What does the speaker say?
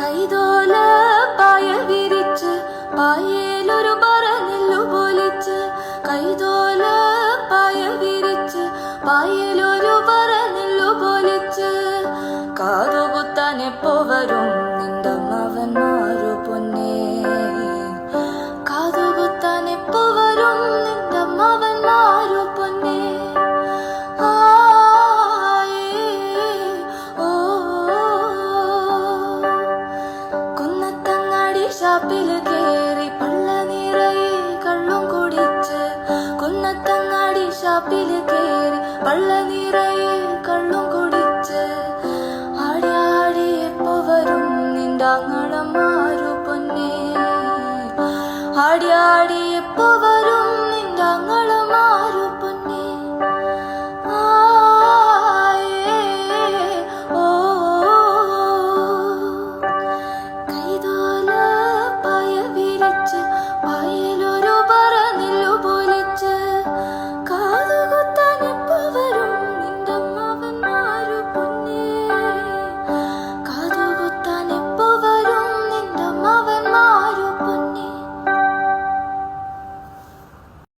കൈതോല പായ വിരിച്ച് പായേലൊരു പറനെല്ലു പൊലിച്ച് കൈതോല പായ വിരിച്ച് പായേലൊരു പറനെല്ലു പൊലിച്ച് കാതുകുത്താൻ എപ്പോ വരും നിന്റെ മവന്മാരു പൊന്നേ കാതുകുത്താൻ എപ്പോ വരും നിന്റെ മവന്മാരു പൊന്നേ ഷാപ്പില് കേറി പള്ള നിറയെ കള്ളും കുടിച്ച് കുന്നത്തങ്ങാടി ഷാപ്പില് കേറി പള്ള നിറയെ കള്ളും കുടിച്ച് ആടി ആടി എപ്പോ വരും നിന്റെ ആങ്ങളമാരു പൊന്നേ ആടി ആടി എപ്പോ വരും